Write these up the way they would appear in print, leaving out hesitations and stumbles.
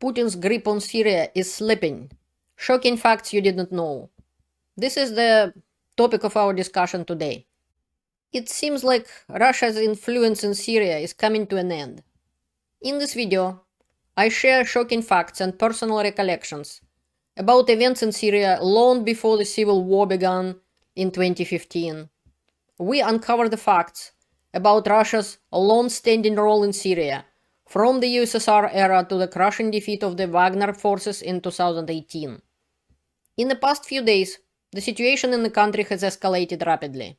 Putin's grip on Syria is slipping. Shocking facts you didn't know. This is the topic of our discussion today. It seems like Russia's influence in Syria is coming to an end. In this video, I share shocking facts and personal recollections about events in Syria long before the civil war began in 2015. We uncover the facts about Russia's long-standing role in Syria, from the USSR era to the crushing defeat of the Wagner forces in 2018. In the past few days, the situation in the country has escalated rapidly.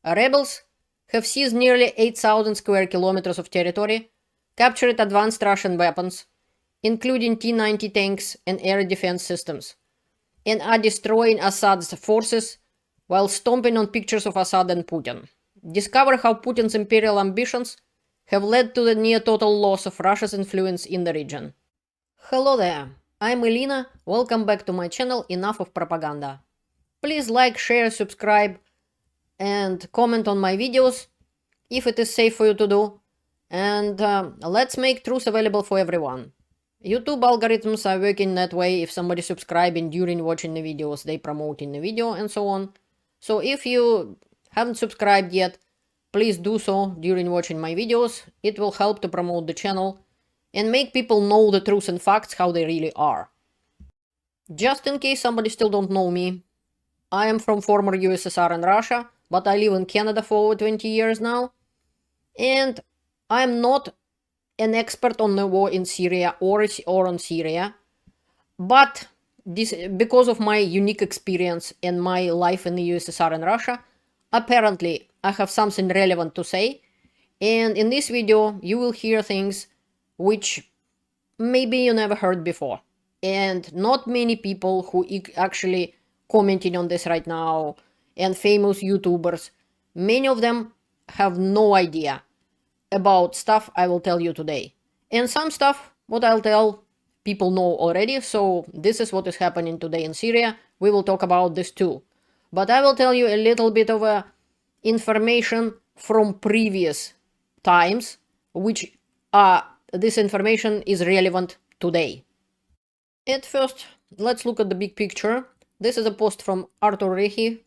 Rebels have seized nearly 8,000 square kilometers of territory, captured advanced Russian weapons, including T-90 tanks and air defense systems, and are destroying Assad's forces while stomping on pictures of Assad and Putin. Discover how Putin's imperial ambitions have led to the near-total loss of Russia's influence in the region. Hello there, I'm Elena, welcome back to my channel Enough of Propaganda. Please like, share, subscribe, and comment on my videos if it is safe for you to do. And let's make truth available for everyone. YouTube algorithms are working that way. If somebody subscribing during watching the videos, they promote in the video and so on. So if you haven't subscribed yet, please do so during watching my videos. It will help to promote the channel and make people know the truth and facts how they really are. Just in case somebody still don't know me, I am from former USSR and Russia, but I live in Canada for over 20 years now. And I'm not an expert on the war in Syria or on Syria, but this, because of my unique experience in my life in the USSR and Russia, apparently I have something relevant to say. And in this video, you will hear things which maybe you never heard before. And not many people who actually commenting on this right now, and famous YouTubers, many of them have no idea about stuff I will tell you today. And some stuff, what I'll tell, people know already, so this is what is happening today in Syria. We will talk about this too. But I will tell you a little bit of information from previous times, which this information is relevant today. At first, let's look at the big picture. This is a post from Artur Rehi,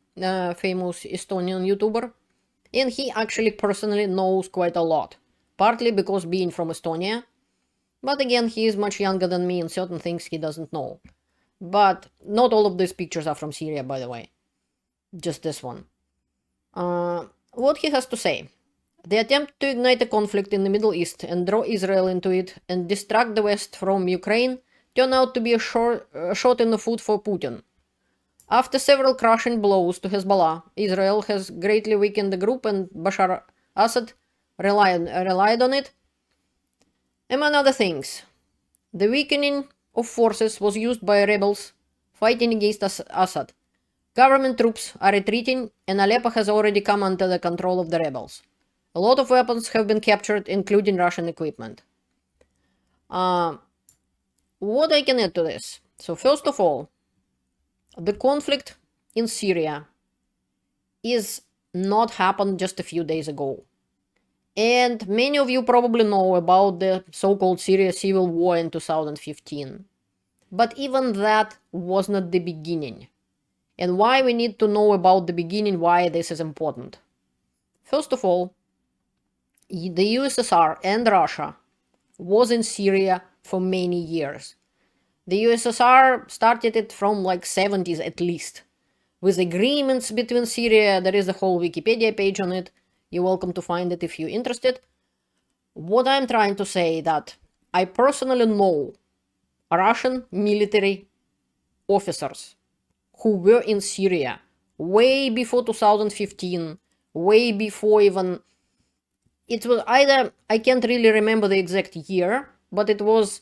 famous Estonian YouTuber, and he actually personally knows quite a lot, partly because being from Estonia, but again, he is much younger than me and certain things he doesn't know. But not all of these pictures are from Syria, by the way, just this one. What he has to say: the attempt to ignite a conflict in the Middle East and draw Israel into it and distract the West from Ukraine turned out to be a shot in the foot for Putin. After several crushing blows to Hezbollah, Israel has greatly weakened the group and Bashar Assad relied on it. Among other things, the weakening of forces was used by rebels fighting against Assad. Government troops are retreating and Aleppo has already come under the control of the rebels. A lot of weapons have been captured, including Russian equipment. What I can add to this? So first of all, the conflict in Syria is not happened just a few days ago. And many of you probably know about the so-called Syria civil war in 2015. But even that was not the beginning. And why we need to know about the beginning, why this is important. First of all, the USSR and Russia was in Syria for many years. The USSR started it from like 70s at least, with agreements between Syria. There is a whole Wikipedia page on it. You're welcome to find it if you're interested. What I'm trying to say that I personally know Russian military officers who were in Syria way before 2015, way before even... It was either, I can't really remember the exact year, but it was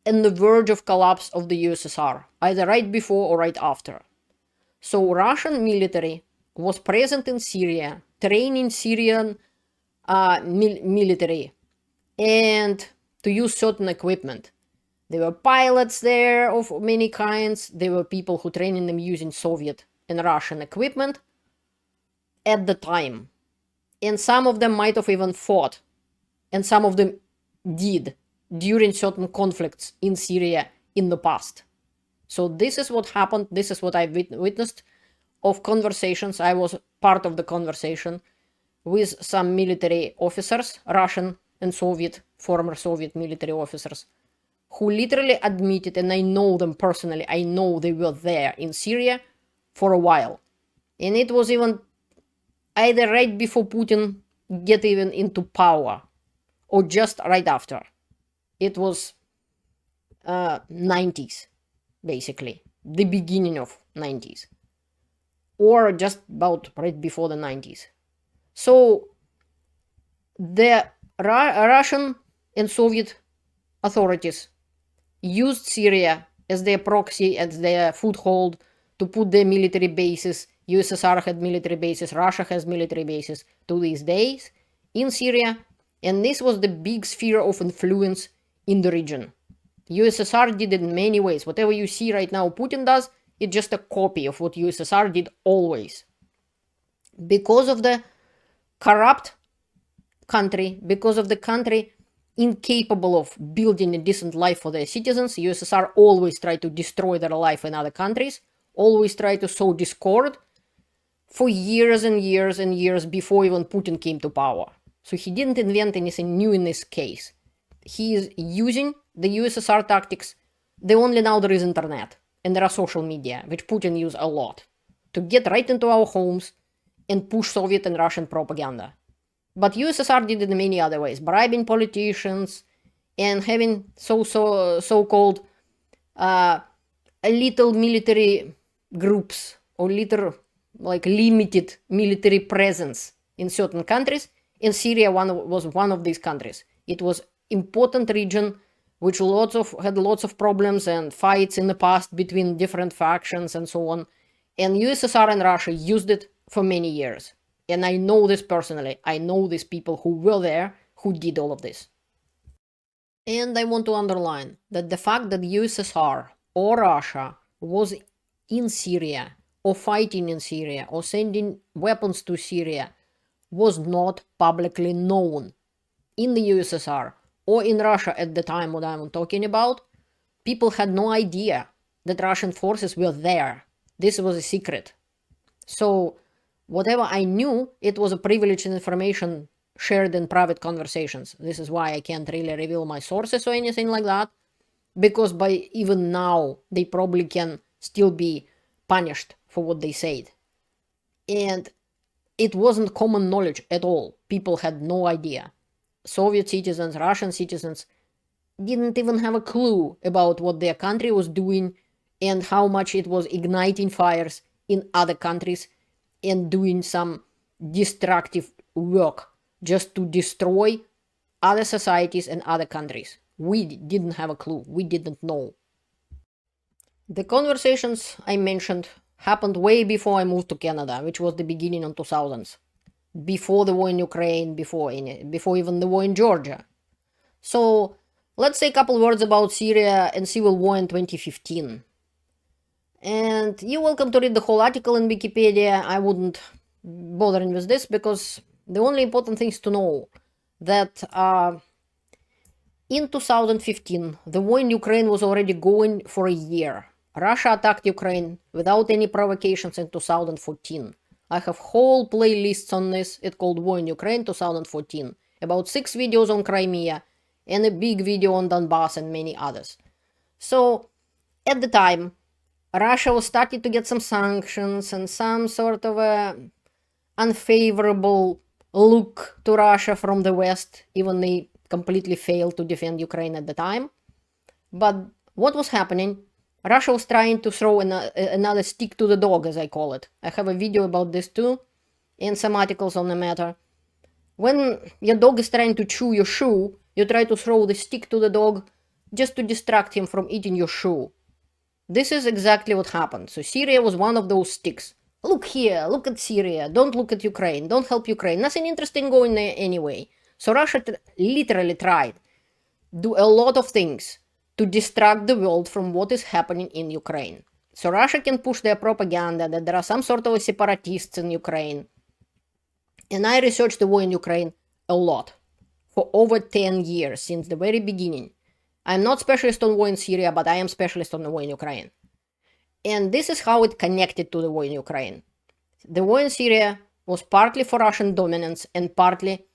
on the verge of collapse of the USSR, either right before or right after. So Russian military was present in Syria, training Syrian military, and to use certain equipment. There were pilots there of many kinds. There were people who trained them using Soviet and Russian equipment at the time. And some of them might have even fought. And some of them did during certain conflicts in Syria in the past. So this is what happened. This is what I witnessed of conversations. I was part of the conversation with some military officers, Russian and Soviet, former Soviet military officers, who literally admitted, and I know them personally, I know they were there in Syria for a while. And it was even either right before Putin get even into power or just right after. It was 90s, basically, the beginning of 90s, or just about right before the 90s. So the Russian and Soviet authorities used Syria as their proxy, as their foothold to put their military bases. USSR had military bases, Russia has military bases to these days in Syria, and this was the big sphere of influence in the region. USSR did it in many ways. Whatever you see right now Putin does, it's just a copy of what USSR did always. Because of the corrupt country, because of the country incapable of building a decent life for their citizens, USSR always tried to destroy their life in other countries, always tried to sow discord for years and years and years before even Putin came to power. So he didn't invent anything new in this case. He is using the USSR tactics. The only now there is internet and there are social media, which Putin used a lot, to get right into our homes and push Soviet and Russian propaganda. But USSR did it in many other ways, bribing politicians and having so-called little military groups or little limited military presence in certain countries. And Syria was one of these countries. It was important region which had lots of problems and fights in the past between different factions and so on. And USSR and Russia used it for many years. And I know this personally. I know these people who were there, who did all of this. And I want to underline that the fact that USSR or Russia was in Syria or fighting in Syria or sending weapons to Syria was not publicly known. In the USSR or in Russia at the time what I'm talking about, people had no idea that Russian forces were there. This was a secret. So whatever I knew, it was a privileged information shared in private conversations. This is why I can't really reveal my sources or anything like that, because by even now, they probably can still be punished for what they said. And it wasn't common knowledge at all. People had no idea. Soviet citizens, Russian citizens didn't even have a clue about what their country was doing and how much it was igniting fires in other countries and doing some destructive work just to destroy other societies and other countries. We didn't have a clue. We didn't know. The conversations I mentioned happened way before I moved to Canada, which was the beginning of 2000s. Before the war in Ukraine, before even the war in Georgia. So let's say a couple words about Syria and civil war in 2015. And you're welcome to read the whole article in Wikipedia. I wouldn't bother with this because the only important thing is to know that in 2015, the war in Ukraine was already going for a year. Russia attacked Ukraine without any provocations in 2014. I have whole playlists on this. It's called War in Ukraine 2014. About 6 videos on Crimea and a big video on Donbass and many others. So at the time, Russia was starting to get some sanctions and some sort of a unfavorable look to Russia from the West, even they completely failed to defend Ukraine at the time. But what was happening? Russia was trying to throw another stick to the dog, as I call it. I have a video about this too, and some articles on the matter. When your dog is trying to chew your shoe, you try to throw the stick to the dog just to distract him from eating your shoe. This is exactly what happened. So Syria was one of those sticks. Look here, look at Syria, don't look at Ukraine, don't help Ukraine. Nothing interesting going there anyway. So Russia literally tried do a lot of things to distract the world from what is happening in Ukraine. So Russia can push their propaganda that there are some sort of separatists in Ukraine. And I researched the war in Ukraine a lot for over 10 years since the very beginning. I'm not specialist on war in Syria, but I am specialist on the war in Ukraine. And this is how it connected to the war in Ukraine. The war in Syria was partly for Russian dominance and partly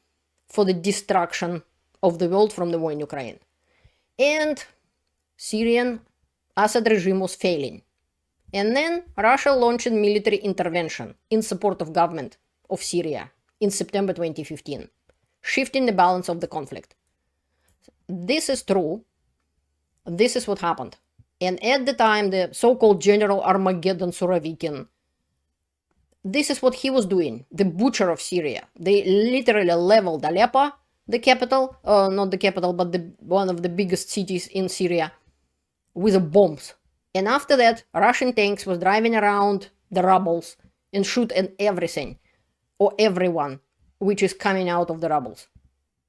for the destruction of the world from the war in Ukraine. And Syrian Assad regime was failing. And then Russia launched a military intervention in support of government of Syria in September 2015, shifting the balance of the conflict. This is true. This is what happened. And at the time, the so-called General Armageddon Surovikin, this is what he was doing, the butcher of Syria. They literally leveled Aleppo, the capital, not the capital, but one of the biggest cities in Syria, with bombs. And after that, Russian tanks was driving around the rubbles and shoot at everything or everyone which is coming out of the rubbles.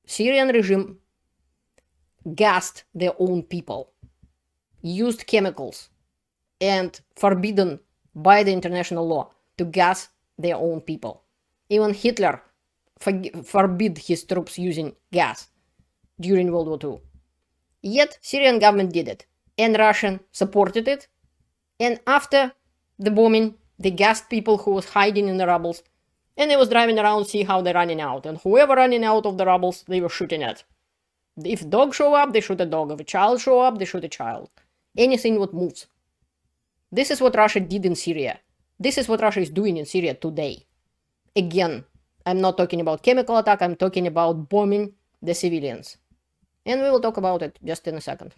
Syrian regime gassed their own people, used chemicals, and forbidden by the international law to gas their own people. Even Hitler forbid his troops using gas during World War II. Yet Syrian government did it, and Russian supported it. And after the bombing, they gassed people who was hiding in the rubbles, and they was driving around see how they're running out. And whoever running out of the rubbles, they were shooting at. If a dog show up, they shoot a dog. If a child show up, they shoot a child. Anything what moves. This is what Russia did in Syria. This is what Russia is doing in Syria today. Again, I'm not talking about chemical attack, I'm talking about bombing the civilians. And we will talk about it just in a second.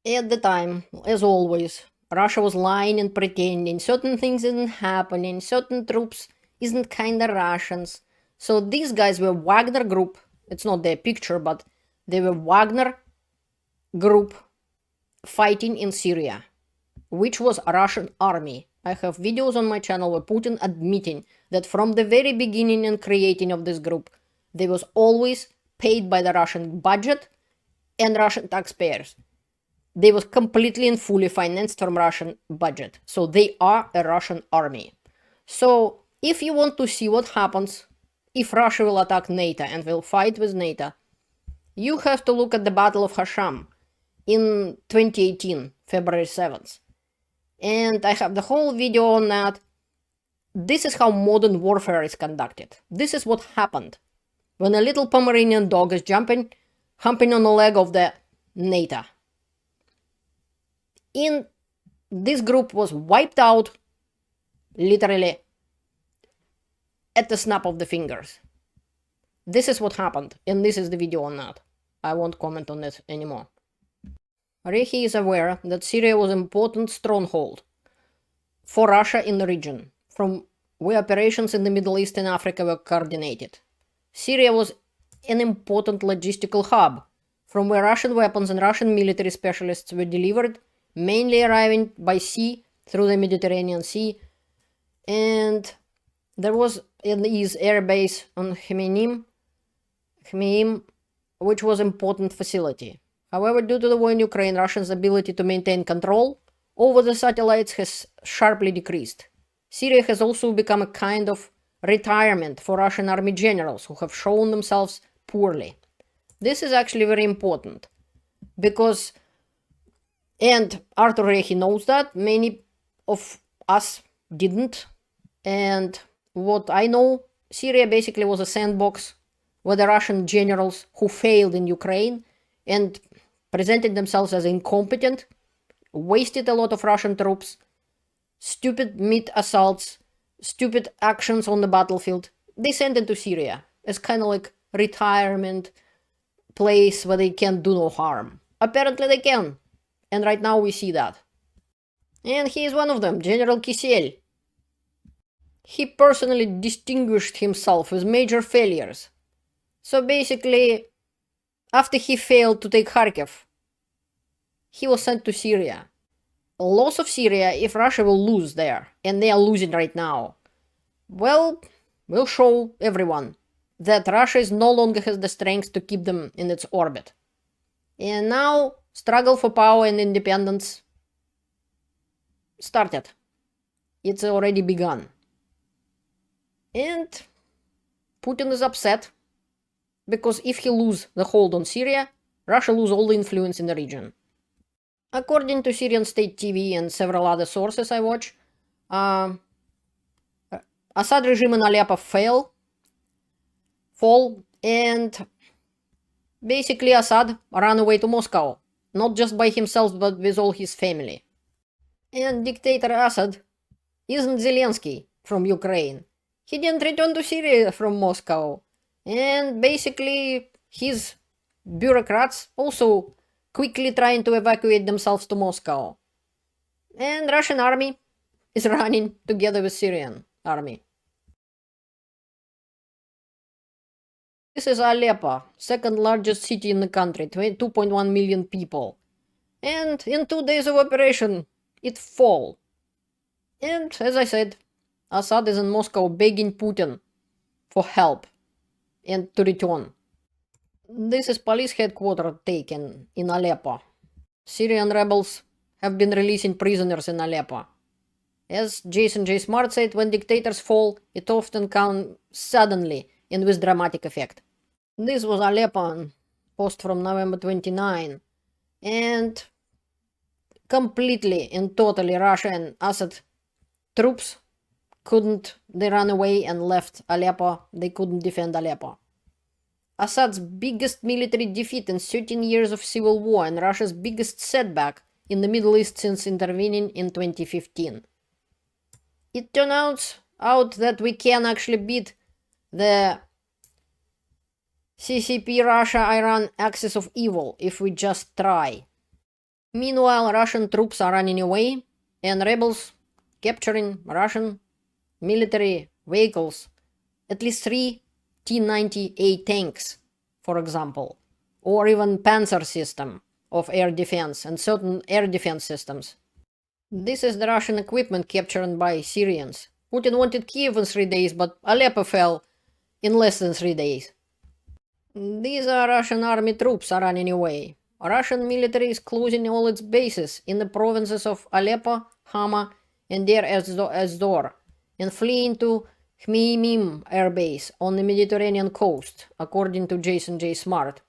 At the time, as always, Russia was lying and pretending certain things isn't happening, certain troops isn't kinda Russians. So these guys were Wagner group. It's not their picture, but they were Wagner group fighting in Syria, which was a Russian army. I have videos on my channel where Putin admitting that from the very beginning and creating of this group, they was always paid by the Russian budget and Russian taxpayers. They was completely and fully financed from Russian budget. So they are a Russian army. So if you want to see what happens if Russia will attack NATO and will fight with NATO, you have to look at the Battle of Hasham in 2018, February 7th. And I have the whole video on that. This is how modern warfare is conducted. This is what happened when a little Pomeranian dog is humping on the leg of the NATO. This group was wiped out, literally, at the snap of the fingers. This is what happened, and this is the video on that. I won't comment on it anymore. Rehi is aware that Syria was an important stronghold for Russia in the region, from where operations in the Middle East and Africa were coordinated. Syria was an important logistical hub, from where Russian weapons and Russian military specialists were delivered, mainly arriving by sea through the Mediterranean Sea, and there was his air base on Khmeimim, which was an important facility. However, due to the war in Ukraine, Russia's ability to maintain control over the satellites has sharply decreased. Syria has also become a kind of retirement for Russian army generals who have shown themselves poorly. This is actually very important because, and Arthur Rehi knows that, many of us didn't. And what I know, Syria basically was a sandbox where the Russian generals who failed in Ukraine and presented themselves as incompetent, wasted a lot of Russian troops, stupid mid-assaults, stupid actions on the battlefield. They sent into Syria as kind of like retirement place where they can't do no harm. Apparently they can. And right now we see that. And he is one of them, General Kisel. He personally distinguished himself with major failures. So basically, after he failed to take Kharkiv, he was sent to Syria. Loss of Syria, if Russia will lose there, and they are losing right now, well, will show everyone that Russia no longer has the strength to keep them in its orbit. And now, struggle for power and independence started. It's already begun. And Putin is upset, because if he loses the hold on Syria, Russia lose all the influence in the region. According to Syrian state TV and several other sources I watch, Assad regime in Aleppo fall, and basically Assad ran away to Moscow, not just by himself but with all his family. And dictator Assad isn't Zelensky from Ukraine. He didn't return to Syria from Moscow. And basically his bureaucrats also quickly trying to evacuate themselves to Moscow. And Russian army is running together with Syrian army. This is Aleppo, second largest city in the country, 2.1 million people. And in 2 days of operation, it fall. And as I said, Assad is in Moscow begging Putin for help and to return. This is police headquarters taken in Aleppo. Syrian rebels have been releasing prisoners in Aleppo. As Jason J. Smart said, when dictators fall, it often comes suddenly and with dramatic effect. This was Aleppo post from November 29, and completely and totally Russia and Assad troops they ran away and left Aleppo. They couldn't defend Aleppo. Assad's biggest military defeat in 13 years of civil war and Russia's biggest setback in the Middle East since intervening in 2015. It turns out that we can actually beat the CCP Russia-Iran axis of evil if we just try. Meanwhile, Russian troops are running away and rebels capturing Russian military vehicles, at least 3 T-90A tanks, for example, or even Panzer system of air defense and certain air defense systems. This is the Russian equipment captured by Syrians. Putin wanted Kiev in 3 days, but Aleppo fell in less than 3 days. These are Russian army troops are running away. Russian military is closing all its bases in the provinces of Aleppo, Hama, and Deir ez-Zor, and fleeing to Khmeimim air base on the Mediterranean coast, according to Jason J. Smart.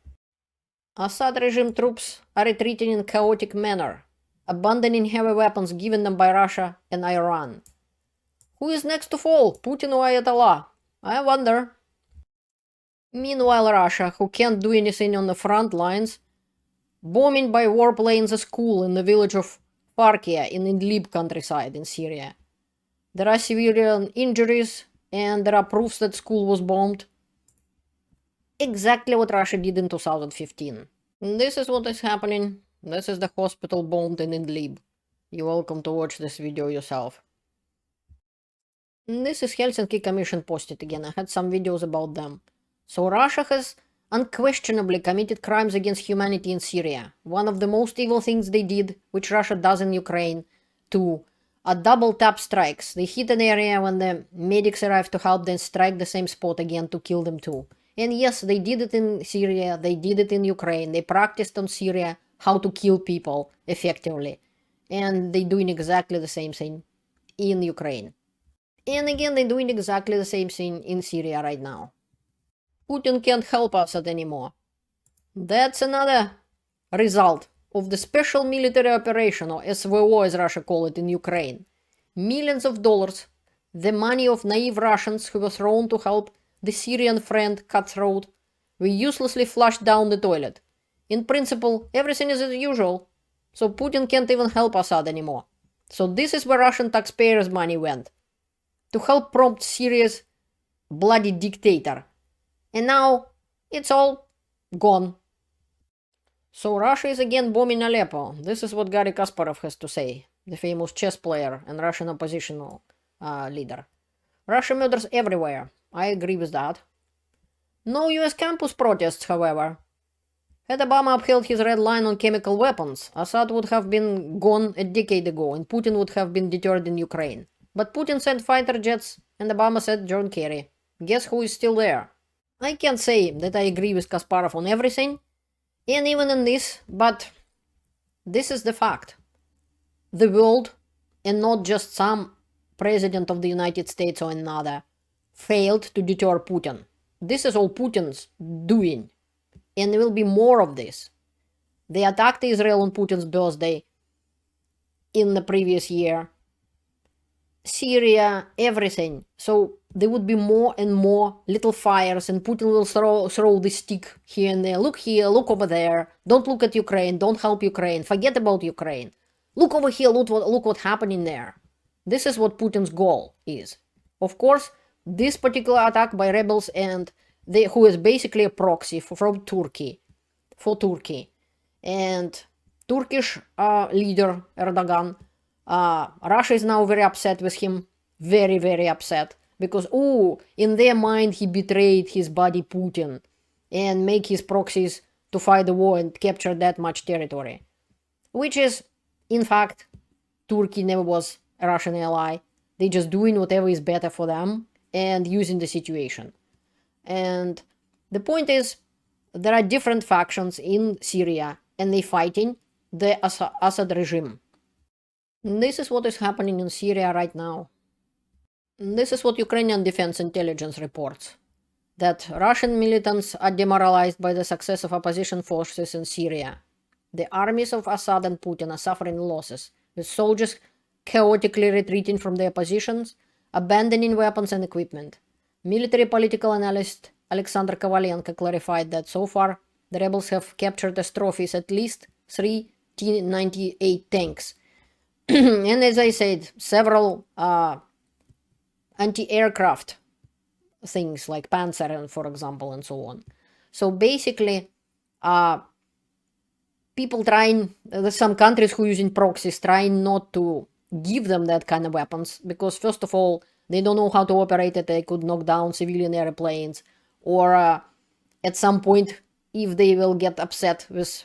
Assad regime troops are retreating in chaotic manner, abandoning heavy weapons given them by Russia and Iran. Who is next to fall, Putin or Ayatollah? I wonder. Meanwhile, Russia, who can't do anything on the front lines, bombing by warplanes a school in the village of Parkia in Idlib countryside in Syria. There are civilian injuries, and there are proofs that school was bombed. Exactly what Russia did in 2015. This is what is happening. This is the hospital bombed in Idlib. You're welcome to watch this video yourself. This is Helsinki Commission posted again. I had some videos about them. So Russia has unquestionably committed crimes against humanity in Syria. One of the most evil things they did, which Russia does in Ukraine, too, are double tap strikes. They hit an area when the medics arrive to help, then strike the same spot again to kill them too. And yes, they did it in Syria, they did it in Ukraine. They practiced on Syria how to kill people effectively. And they're doing exactly the same thing in Ukraine. And again, they're doing exactly the same thing in Syria right now. Putin can't help Assad anymore. That's another result of the special military operation, or SVO as Russia call it, in Ukraine. Millions of dollars, the money of naive Russians who were thrown to help the Syrian friend cut throat, were uselessly flushed down the toilet. In principle, everything is as usual, so Putin can't even help Assad anymore. So this is where Russian taxpayers' money went, to help prompt Syria's bloody dictator. And now it's all gone. So Russia is again bombing Aleppo. This is what Garry Kasparov has to say, the famous chess player and Russian oppositional leader. Russia murders everywhere. I agree with that. No US campus protests, however. Had Obama upheld his red line on chemical weapons, Assad would have been gone a decade ago and Putin would have been deterred in Ukraine. But Putin sent fighter jets and Obama sent John Kerry. Guess who is still there? I can't say that I agree with Kasparov on everything, and even in this, but this is the fact. The world, and not just some president of the United States or another, failed to deter Putin. This is all Putin's doing, and there will be more of this. They attacked Israel on Putin's birthday in the previous year. Syria, everything. So there would be more and more little fires, and Putin will throw the stick here and there. Look here, look over there. Don't look at Ukraine. Don't help Ukraine. Forget about Ukraine. Look over here. Look what's happening there. This is what Putin's goal is. Of course, this particular attack by rebels and who is basically a proxy from Turkey, for Turkey, and Turkish leader Erdogan. Russia is now very upset with him, very, very upset, because, in their mind, he betrayed his buddy Putin and make his proxies to fight the war and capture that much territory. Which is, in fact, Turkey never was a Russian ally. They just doing whatever is better for them and using the situation. And the point is, there are different factions in Syria, and they fighting the Assad regime. This is what is happening in Syria right now. This is what Ukrainian Defense Intelligence reports. That Russian militants are demoralized by the success of opposition forces in Syria. The armies of Assad and Putin are suffering losses, with soldiers chaotically retreating from their positions, abandoning weapons and equipment. Military political analyst Alexander Kovalenko clarified that so far the rebels have captured as trophies at least 3 T-98 tanks, and as I said, several anti-aircraft things like Panzer, for example, and so on. So basically, people trying, there's some countries who are using proxies trying not to give them that kind of weapons because, first of all, they don't know how to operate it. They could knock down civilian airplanes, or at some point, if they will get upset with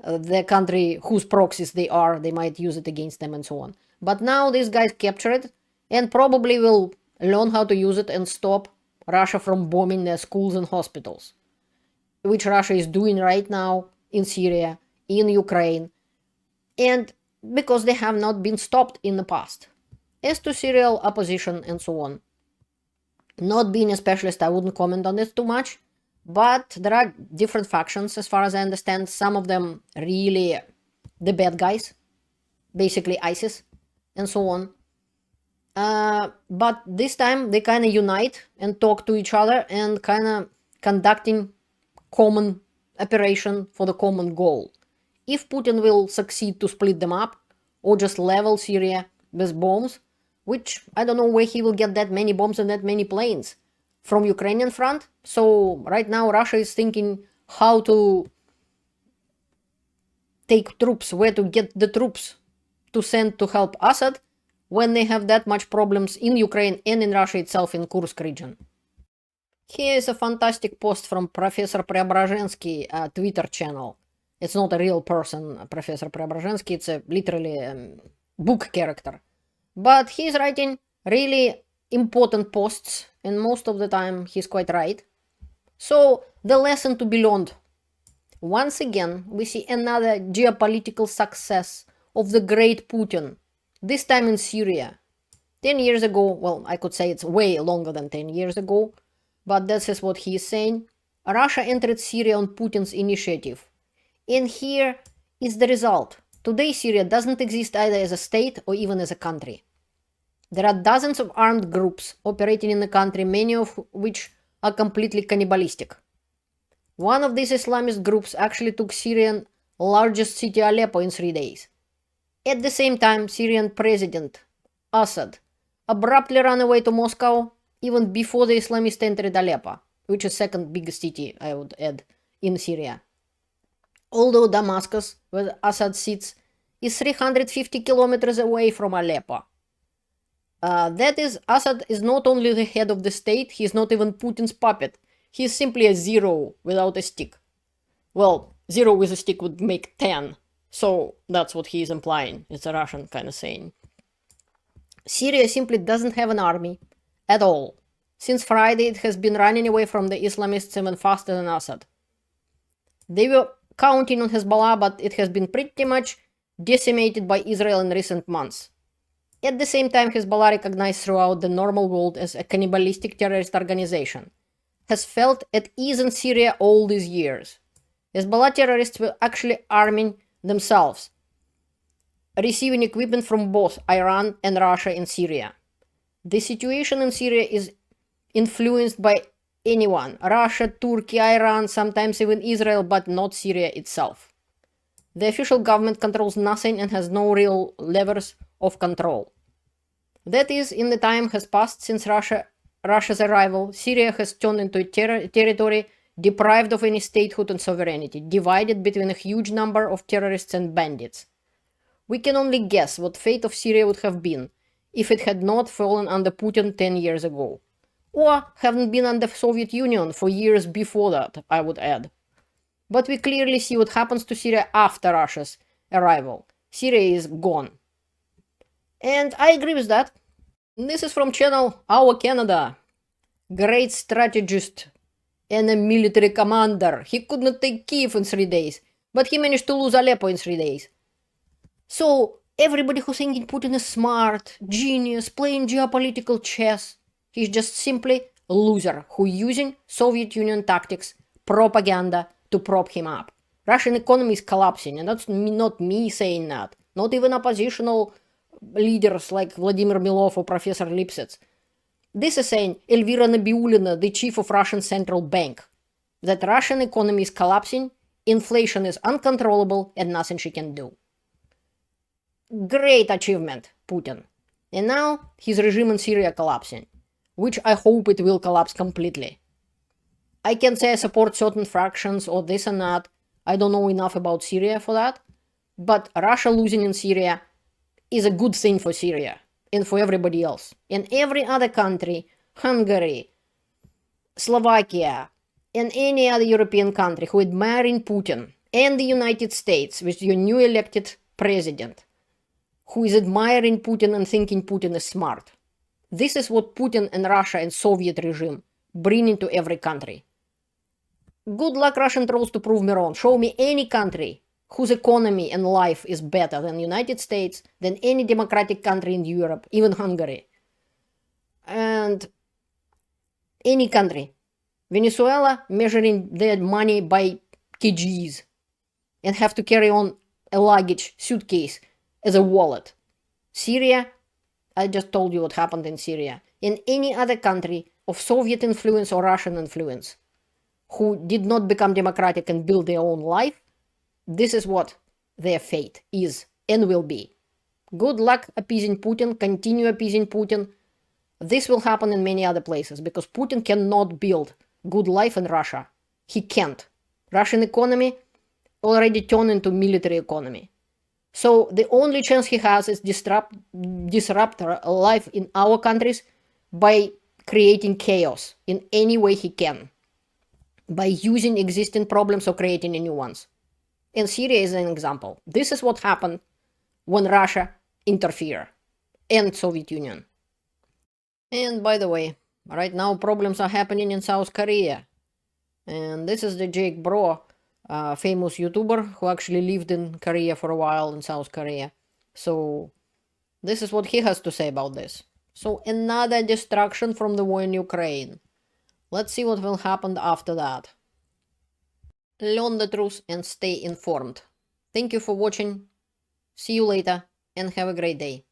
the country whose proxies they are, they might use it against them and so on. But now these guys capture it and probably will learn how to use it and stop Russia from bombing their schools and hospitals, which Russia is doing right now in Syria, in Ukraine, and because they have not been stopped in the past. As to Syrian opposition and so on, not being a specialist, I wouldn't comment on this too much. But there are different factions, as far as I understand. Some of them really the bad guys, basically ISIS, and so on. But this time they kind of unite and talk to each other and kind of conducting common operation for the common goal. If Putin will succeed to split them up or just level Syria with bombs, which I don't know where he will get that many bombs and that many planes. From Ukrainian front. So right now Russia is thinking how to take troops, where to get the troops to send to help Assad when they have that much problems in Ukraine and in Russia itself in Kursk region. Here is a fantastic post from Professor Preobrazhensky Twitter channel. It's not a real person, Professor Preobrazhensky, it's a literally book character. But he's writing really important posts, and most of the time he's quite right. So the lesson to be learned. Once again, we see another geopolitical success of the great Putin, this time in Syria. 10 years ago, well, I could say it's way longer than 10 years ago, but this is what he is saying. Russia entered Syria on Putin's initiative. And here is the result. Today Syria doesn't exist either as a state or even as a country. There are dozens of armed groups operating in the country, many of which are completely cannibalistic. One of these Islamist groups actually took Syrian largest city Aleppo in 3 days. At the same time, Syrian President Assad abruptly ran away to Moscow even before the Islamists entered Aleppo, which is second biggest city, I would add, in Syria. Although Damascus, where Assad sits, is 350 kilometers away from Aleppo. That is, Assad is not only the head of the state, he is not even Putin's puppet. He is simply a zero without a stick. Well, zero with a stick would make 10. So that's what he is implying. It's a Russian kind of saying. Syria simply doesn't have an army at all. Since Friday, it has been running away from the Islamists even faster than Assad. They were counting on Hezbollah, but it has been pretty much decimated by Israel in recent months. At the same time, Hezbollah, recognized throughout the normal world as a cannibalistic terrorist organization, has felt at ease in Syria all these years. Hezbollah terrorists were actually arming themselves, receiving equipment from both Iran and Russia in Syria. The situation in Syria is influenced by anyone: Russia, Turkey, Iran, sometimes even Israel, but not Syria itself. The official government controls nothing and has no real levers of control. That is, in the time has passed since Russia's arrival, Syria has turned into a territory deprived of any statehood and sovereignty, divided between a huge number of terrorists and bandits. We can only guess what fate of Syria would have been if it had not fallen under Putin 10 years ago. Or hadn't been under the Soviet Union for years before that, I would add. But we clearly see what happens to Syria after Russia's arrival. Syria is gone. And I agree with that. This is from channel Our Canada. Great strategist and a military commander. He could not take Kiev in 3 days, but he managed to lose Aleppo in 3 days. So everybody who's thinking Putin is smart, genius, playing geopolitical chess, he's just simply a loser who using Soviet Union tactics, propaganda to prop him up. Russian economy is collapsing, and that's not me saying that. Not even oppositional leaders like Vladimir Milov or Professor Lipsitz. This is saying Elvira Nabiulina, the chief of Russian Central Bank, that Russian economy is collapsing, inflation is uncontrollable, and nothing she can do. Great achievement, Putin. And now his regime in Syria collapsing, which I hope it will collapse completely. I can say I support certain fractions or this and that. I don't know enough about Syria for that. But Russia losing in Syria is a good thing for Syria and for everybody else. And every other country, Hungary, Slovakia, and any other European country who admiring Putin, and the United States with your new elected president, who is admiring Putin and thinking Putin is smart. This is what Putin and Russia and Soviet regime bring into every country. Good luck, Russian trolls, to prove me wrong. Show me any country whose economy and life is better than the United States, than any democratic country in Europe, even Hungary. And any country. Venezuela measuring their money by kgs and have to carry on a luggage suitcase as a wallet. Syria, I just told you what happened in Syria. In any other country of Soviet influence or Russian influence who did not become democratic and build their own life, this is what their fate is and will be. Good luck appeasing Putin, continue appeasing Putin. This will happen in many other places because Putin cannot build good life in Russia. He can't. Russian economy already turned into military economy. So the only chance he has is disrupt life in our countries by creating chaos in any way he can, by using existing problems or creating new ones. And Syria is an example. This is what happened when Russia interfered and Soviet Union. And by the way, right now problems are happening in South Korea. And this is the Jake Bro, famous YouTuber who actually lived in Korea for a while, in South Korea. So this is what he has to say about this. So another distraction from the war in Ukraine. Let's see what will happen after that. Learn the truth and stay informed. Thank you for watching. See you later and have a great day.